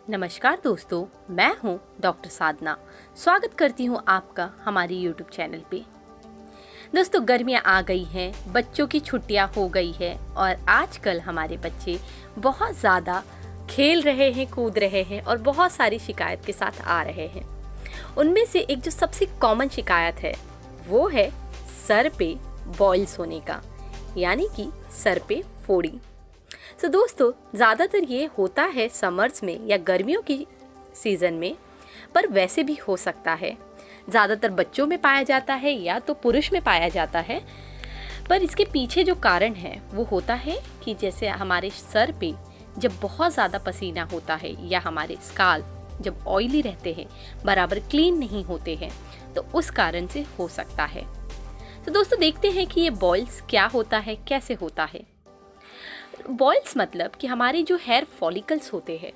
नमस्कार दोस्तों, मैं हूं डॉक्टर साधना। स्वागत करती हूं आपका हमारी यूट्यूब चैनल पे। दोस्तों, गर्मियां आ गई हैं, बच्चों की छुट्टियां हो गई है और आजकल हमारे बच्चे बहुत ज़्यादा खेल रहे हैं, कूद रहे हैं और बहुत सारी शिकायत के साथ आ रहे हैं। उनमें से एक जो सबसे कॉमन शिकायत है वो है सर पे बॉइल्स होने का, यानी कि सर पे फोड़ी। तो दोस्तों, ज़्यादातर ये होता है समर्स में या गर्मियों की सीज़न में, पर वैसे भी हो सकता है। ज़्यादातर बच्चों में पाया जाता है या तो पुरुष में पाया जाता है। पर इसके पीछे जो कारण है वो होता है कि जैसे हमारे सर पे जब बहुत ज़्यादा पसीना होता है या हमारे स्काल्प जब ऑयली रहते हैं, बराबर क्लीन नहीं होते हैं, तो उस कारण से हो सकता है। तो दोस्तों, देखते हैं कि ये बॉइल्स क्या होता है, कैसे होता है। बॉइल्स मतलब कि हमारे जो हेयर फॉलिकल्स होते हैं,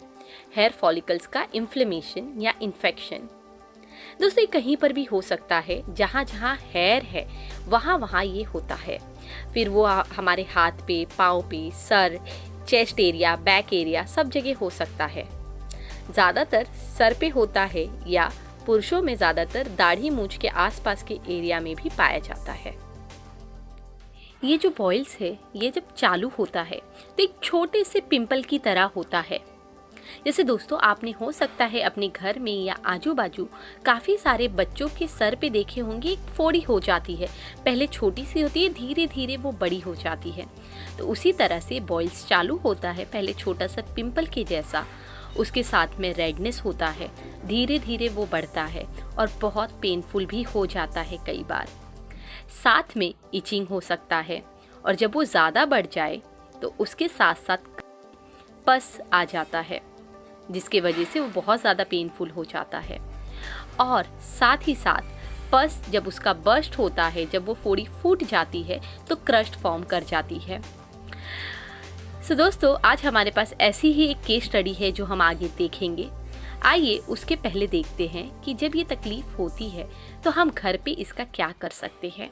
हेयर फॉलिकल्स का इन्फ्लेमेशन या इन्फेक्शन। दोस्तों, ये कहीं पर भी हो सकता है, जहाँ जहाँ हेयर है वहाँ वहाँ ये होता है। फिर वो हमारे हाथ पे, पाँव पे, sir, chest area, back area, सब जगह हो सकता है। ज़्यादातर सर पे होता है या पुरुषों में ज़्यादातर दाढ़ी मूंछ के आसपास के एरिया में भी पाया जाता है। ये जो बॉइल्स है, ये जब चालू होता है तो एक छोटे से पिंपल की तरह होता है। जैसे दोस्तों, आपने हो सकता है अपने घर में या आजू बाजू काफ़ी सारे बच्चों के सर पे देखे होंगे, एक फोड़ी हो जाती है। पहले छोटी सी होती है, धीरे धीरे वो बड़ी हो जाती है। तो उसी तरह से बॉइल्स चालू होता है, पहले छोटा सा पिंपल के जैसा, उसके साथ में रेडनेस होता है, धीरे धीरे वो बढ़ता है और बहुत पेनफुल भी हो जाता है कई बार। साथ में इचिंग हो सकता है और जब वो ज़्यादा बढ़ जाए तो उसके साथ साथ पस आ जाता है, जिसके वजह से वो बहुत ज़्यादा पेनफुल हो जाता है। और साथ ही साथ पस जब उसका बर्स्ट होता है, जब वो फोड़ी फूट जाती है तो क्रस्ट फॉर्म कर जाती है। सो दोस्तों, आज हमारे पास ऐसी ही एक केस स्टडी है जो हम आगे देखेंगे। आइए उसके पहले देखते हैं कि जब ये तकलीफ होती है तो हम घर पे इसका क्या कर सकते हैं।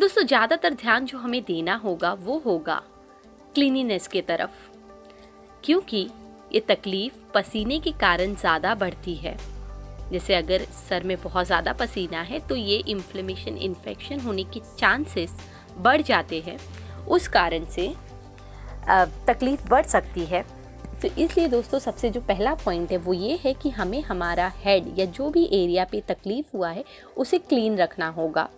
दोस्तों, ज़्यादातर ध्यान जो हमें देना होगा वो होगा क्लीनिनेस के तरफ, क्योंकि ये तकलीफ पसीने के कारण ज़्यादा बढ़ती है। जैसे अगर सर में बहुत ज़्यादा पसीना है तो ये इन्फ्लेमेशन, इन्फेक्शन होने के चांसेस बढ़ जाते हैं, उस कारण से तकलीफ बढ़ सकती है। तो इसलिए दोस्तों, सबसे जो पहला पॉइंट है वो ये है कि हमें हमारा हेड या जो भी एरिया पे तकलीफ हुआ है उसे क्लीन रखना होगा।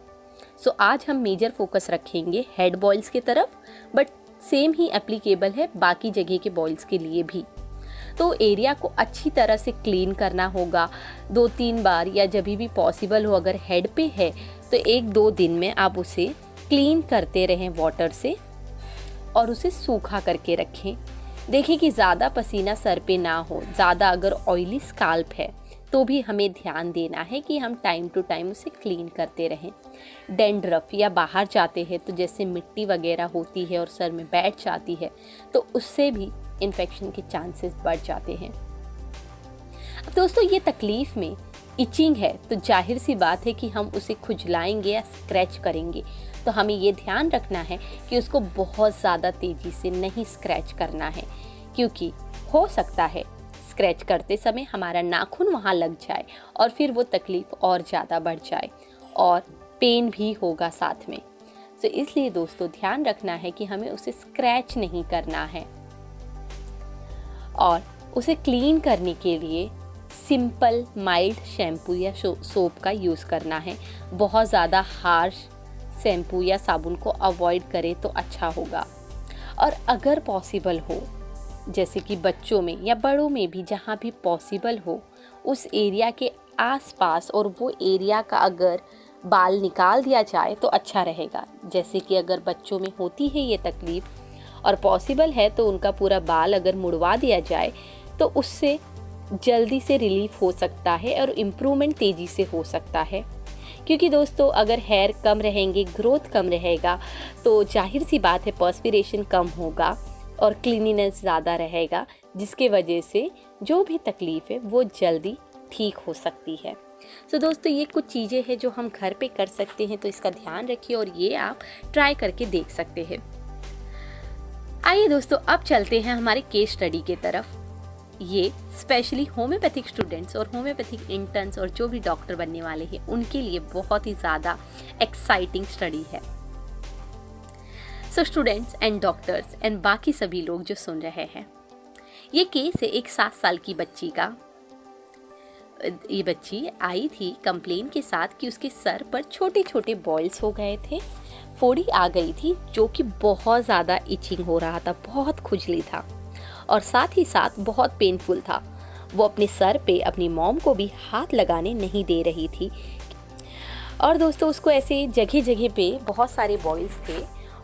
सो आज हम मेजर फोकस रखेंगे हेड बॉइल्स की तरफ, बट सेम ही एप्लीकेबल है बाकी जगह के बॉइल्स के लिए भी। तो एरिया को अच्छी तरह से क्लीन करना होगा 2-3 बार, या जब भी पॉसिबल हो, अगर हेड पे है तो 1-2 दिन में आप उसे क्लीन करते रहें वाटर से और उसे सूखा करके रखें। देखिए कि ज़्यादा पसीना सर पे ना हो। ज़्यादा अगर ऑयली स्काल्प है तो भी हमें ध्यान देना है कि हम टाइम टू टाइम उसे क्लीन करते रहें। डेंड्रफ या बाहर जाते हैं तो जैसे मिट्टी वगैरह होती है और सर में बैठ जाती है तो उससे भी इन्फेक्शन के चांसेस बढ़ जाते हैं। अब दोस्तों, ये तकलीफ़ में इचिंग है तो जाहिर सी बात है कि हम उसे खुजलाएंगे या स्क्रैच करेंगे। तो हमें ये ध्यान रखना है कि उसको बहुत ज़्यादा तेज़ी से नहीं स्क्रैच करना है, क्योंकि हो सकता है स्क्रैच करते समय हमारा नाखून वहाँ लग जाए और फिर वो तकलीफ़ और ज़्यादा बढ़ जाए और पेन भी होगा साथ में। तो इसलिए दोस्तों, ध्यान रखना है कि हमें उसे स्क्रैच नहीं करना है। और उसे क्लीन करने के लिए सिंपल माइल्ड शैम्पू या सोप का यूज़ करना है। बहुत ज़्यादा हार्श शैम्पू या साबुन को अवॉइड करें तो अच्छा होगा। और अगर पॉसिबल हो, जैसे कि बच्चों में या बड़ों में भी, जहाँ भी पॉसिबल हो, उस एरिया के आसपास और वो एरिया का अगर बाल निकाल दिया जाए तो अच्छा रहेगा। जैसे कि अगर बच्चों में होती है ये तकलीफ़ और पॉसिबल है तो उनका पूरा बाल अगर मुड़वा दिया जाए तो उससे जल्दी से रिलीफ हो सकता है और इम्प्रूवमेंट तेज़ी से हो सकता है। क्योंकि दोस्तों, अगर हेयर कम रहेंगे, ग्रोथ कम रहेगा तो जाहिर सी बात है पर्स्पिरेशन कम होगा और क्लीनिनेस ज़्यादा रहेगा, जिसके वजह से जो भी तकलीफ़ है वो जल्दी ठीक हो सकती है। तो दोस्तों, ये कुछ चीज़ें हैं जो हम घर पे कर सकते हैं, तो इसका ध्यान रखिए और ये आप ट्राई करके देख सकते हैं। आइए दोस्तों, अब चलते हैं हमारे केस स्टडी की तरफ। ये स्पेशली होम्योपैथिक स्टूडेंट्स और होम्योपैथिक इंटर्न्स और जो भी डॉक्टर बनने वाले हैं उनके लिए बहुत ही ज़्यादा एक्साइटिंग स्टडी है। So students and doctors and बाकी सभी लोग जो सुन रहे हैं, ये केस है एक 7 साल की बच्ची का। ये बच्ची आई थी कंप्लेन के साथ कि उसके सर पर छोटे छोटे बॉयल्स हो गए थे, फोड़ी आ गई थी जो कि बहुत ज़्यादा इचिंग हो रहा था, बहुत खुजली था और साथ ही साथ बहुत पेनफुल था। वो अपने सर पे अपनी मॉम को भी हाथ लगाने नहीं दे रही थी। और दोस्तों उसको ऐसे जगह जगह पे बहुत सारे बॉयल्स थे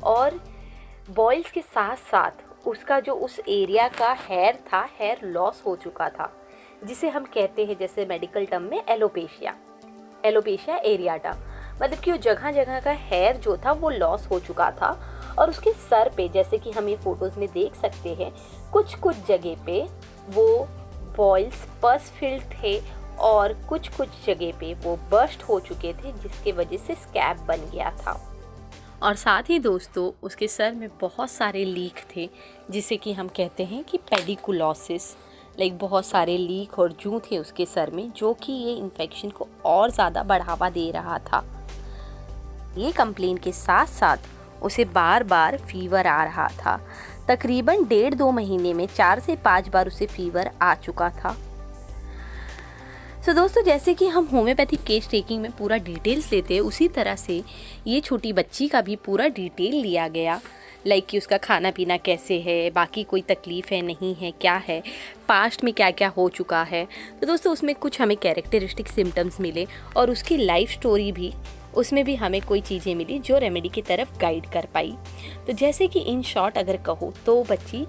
और बॉयल्स के साथ साथ उसका जो उस एरिया का हेयर था, हेयर लॉस हो चुका था, जिसे हम कहते हैं जैसे मेडिकल टर्म में एलोपेशिया एरियाटा, मतलब कि वो जगह जगह का हेयर जो था वो लॉस हो चुका था। और उसके सर पे जैसे कि हम ये फोटोज़ में देख सकते हैं, कुछ कुछ जगह पे वो बॉयल्स पस फिल्ड थे और कुछ कुछ जगह पे वो बर्स्ट हो चुके थे, जिसके वजह से स्कैब बन गया था। और साथ ही दोस्तों उसके सर में बहुत सारे लीक थे, जिसे कि हम कहते हैं कि पेडिकुलोसिस, लाइक बहुत सारे लीक और जूं थे उसके सर में, जो कि ये इन्फेक्शन को और ज़्यादा बढ़ावा दे रहा था। ये कंप्लेन के साथ साथ उसे बार बार फीवर आ रहा था। तकरीबन 1.5-2 महीने में 4 से 5 बार उसे फीवर आ चुका था। दोस्तों जैसे कि हम होम्योपैथिक केस टेकिंग में पूरा डिटेल्स लेते हैं, उसी तरह से ये छोटी बच्ची का भी पूरा डिटेल लिया गया, लाइक कि उसका खाना पीना कैसे है, बाकी कोई तकलीफ़ है नहीं है, क्या है, पास्ट में क्या क्या हो चुका है। तो दोस्तों उसमें कुछ हमें कैरेक्टरिस्टिक सिम्टम्स मिले और उसकी लाइफ स्टोरी भी, उसमें भी हमें कोई चीज़ें मिली जो रेमेडी की तरफ गाइड कर पाई। तो जैसे कि इन शॉर्ट अगर कहो तो बच्ची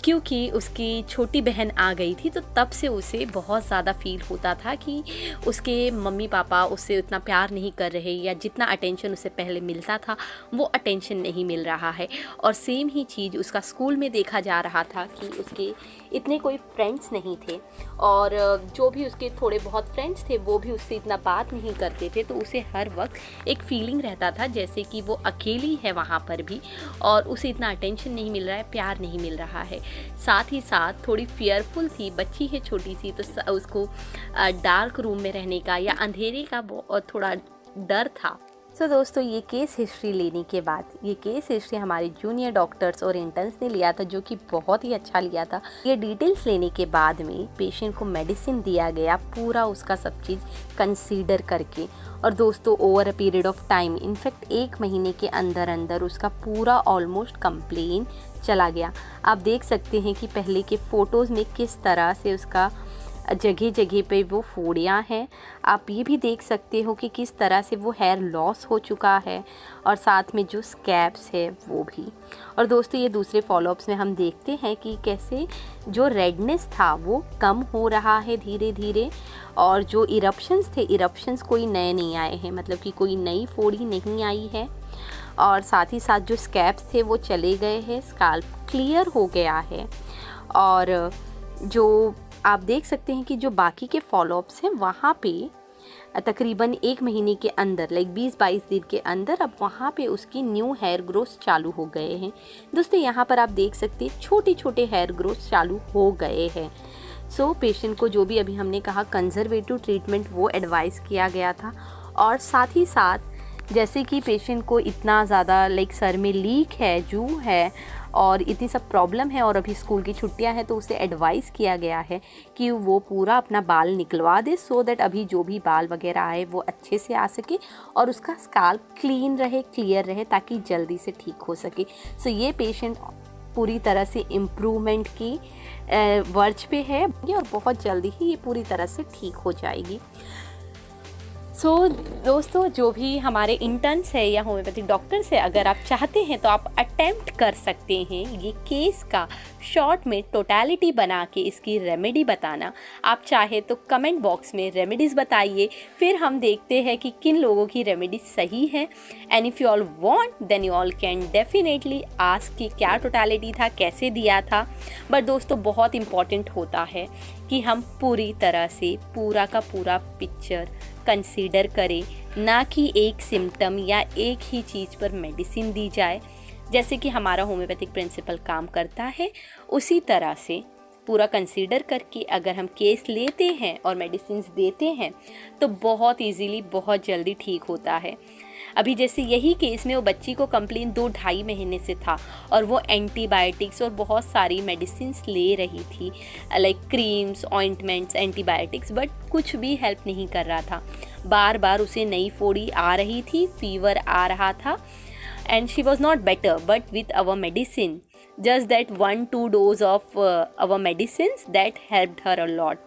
क्योंकि उसकी छोटी बहन आ गई थी, तो तब से उसे बहुत ज़्यादा फील होता था कि उसके मम्मी पापा उससे उतना प्यार नहीं कर रहे, या जितना अटेंशन उसे पहले मिलता था वो अटेंशन नहीं मिल रहा है। और सेम ही चीज़ उसका स्कूल में देखा जा रहा था कि उसके इतने कोई फ्रेंड्स नहीं थे, और जो भी उसके थोड़े बहुत फ्रेंड्स थे वो भी उससे इतना बात नहीं करते थे। तो उसे हर वक्त एक फीलिंग रहता था जैसे कि वो अकेली है वहाँ पर भी, और उसे इतना अटेंशन नहीं मिल रहा है, प्यार नहीं मिल रहा है। साथ ही साथ थोड़ी फियरफुल थी, बच्ची है छोटी सी, तो उसको डार्क रूम में रहने का या अंधेरे का थोड़ा डर था। दोस्तों ये केस हिस्ट्री लेने के बाद, ये केस हिस्ट्री हमारे जूनियर डॉक्टर्स और इंटर्न्स ने लिया था, जो कि बहुत ही अच्छा लिया था। ये डिटेल्स लेने के बाद में पेशेंट को मेडिसिन दिया गया, पूरा उसका सब चीज़ कंसीडर करके। और दोस्तों over a period of time, in fact 1 महीने के अंदर अंदर उसका पूरा ऑलमोस्ट कंप्लेन चला गया। आप देख सकते हैं कि पहले के फ़ोटोज़ में किस तरह से उसका जगह जगह पे वो फोड़ियाँ हैं। आप ये भी देख सकते हो कि किस तरह से वो हेयर लॉस हो चुका है, और साथ में जो स्कैब्स है वो भी। और दोस्तों ये दूसरे फॉलोअप्स में हम देखते हैं कि कैसे जो रेडनेस था वो कम हो रहा है धीरे धीरे, और जो इरप्शंस थे, इरप्शंस कोई नए नहीं आए हैं, मतलब कि कोई नई फोड़ी नहीं आई है। और साथ ही साथ जो स्कैब्स थे वो चले गए हैं, स्काल्प क्लियर हो गया है। और जो आप देख सकते हैं कि जो बाकी के फॉलोअप्स हैं वहाँ पे तकरीबन 1 महीने के अंदर, लाइक 20-22 दिन के अंदर, अब वहाँ पे उसकी न्यू हेयर ग्रोथ चालू हो गए हैं। दोस्तों यहाँ पर आप देख सकते हैं छोटे छोटे हेयर ग्रोथ चालू हो गए हैं। पेशेंट को जो भी अभी हमने कहा कंजर्वेटिव ट्रीटमेंट वो एडवाइस किया गया था। और साथ ही साथ जैसे कि पेशेंट को इतना ज़्यादा लाइक सर में लीक है, जू है और इतनी सब प्रॉब्लम है, और अभी स्कूल की छुट्टियां हैं, तो उसे एडवाइस किया गया है कि वो पूरा अपना बाल निकलवा दे, सो दैट अभी जो भी बाल वगैरह आए वो अच्छे से आ सके और उसका स्काल्प क्लीन रहे, क्लियर रहे, ताकि जल्दी से ठीक हो सके। ये पेशेंट पूरी तरह से इम्प्रूवमेंट की वर्ज पे है और बहुत जल्दी ही ये पूरी तरह से ठीक हो जाएगी। दोस्तों जो भी हमारे इंटर्न्स है या होम्योपैथिक डॉक्टर्स है, अगर आप चाहते हैं तो आप अटेम्प्ट कर सकते हैं ये केस का शॉर्ट में टोटलिटी बना के इसकी रेमेडी बताना। आप चाहे तो कमेंट बॉक्स में रेमेडीज़ बताइए, फिर हम देखते हैं कि किन लोगों की रेमेडी सही है। And if you all want then you all can definitely ask कि क्या टोटलिटी था, कैसे दिया था। बट दोस्तों बहुत इम्पॉर्टेंट होता है कि हम पूरी तरह से पूरा का पूरा पिक्चर कंसीडर करें, ना कि एक सिम्टम या एक ही चीज़ पर मेडिसिन दी जाए। जैसे कि हमारा होम्योपैथिक प्रिंसिपल काम करता है, उसी तरह से पूरा कंसीडर करके अगर हम केस लेते हैं और मेडिसिन देते हैं तो बहुत इजीली बहुत जल्दी ठीक होता है। अभी जैसे यही केस में वो बच्ची को कंप्लेन 2-2.5 महीने से था और वो एंटीबायोटिक्स और बहुत सारी मेडिसिन ले रही थी, like creams, ointments, antibiotics, but कुछ भी हेल्प नहीं कर रहा था। बार बार उसे नई फोड़ी आ रही थी, फीवर आ रहा था, and she was not better, but with our medicine, just that 1-2 dose of our medicines that helped her a lot.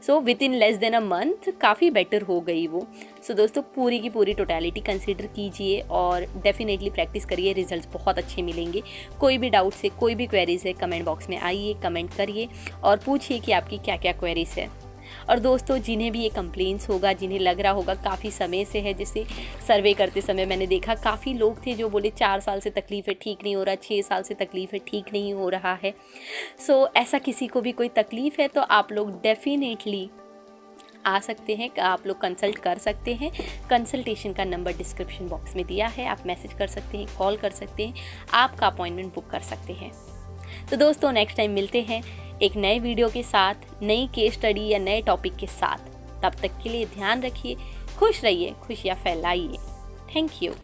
So within less than a month काफ़ी बेटर हो गई वो। So दोस्तों पूरी की पूरी टोटलिटी कंसीडर कीजिए और डेफिनेटली प्रैक्टिस करिए, रिजल्ट्स बहुत अच्छे मिलेंगे। कोई भी डाउट है, कोई भी क्वेरीज है, कमेंट बॉक्स में आइए, कमेंट करिए और पूछिए कि आपकी क्या क्या क्वेरीज है। और दोस्तों जिन्हें भी ये कंप्लेंट्स होगा, जिन्हें लग रहा होगा काफ़ी समय से है, जैसे सर्वे करते समय मैंने देखा काफ़ी लोग थे जो बोले 4 साल से तकलीफ़ है, ठीक नहीं हो रहा, 6 साल से तकलीफ़ है, ठीक नहीं हो रहा है। सो ऐसा किसी को भी कोई तकलीफ़ है तो आप लोग डेफिनेटली आ सकते हैं, आप लोग कंसल्ट कर सकते हैं। कंसल्टेशन का नंबर डिस्क्रिप्शन बॉक्स में दिया है, आप मैसेज कर सकते हैं, कॉल कर सकते हैं, आपका अपॉइंटमेंट बुक कर सकते हैं। तो दोस्तों नेक्स्ट टाइम मिलते हैं एक नए वीडियो के साथ, नई केस स्टडी या नए टॉपिक के साथ। तब तक के लिए ध्यान रखिए, खुश रहिए, खुशियाँ फैलाइए। Thank you.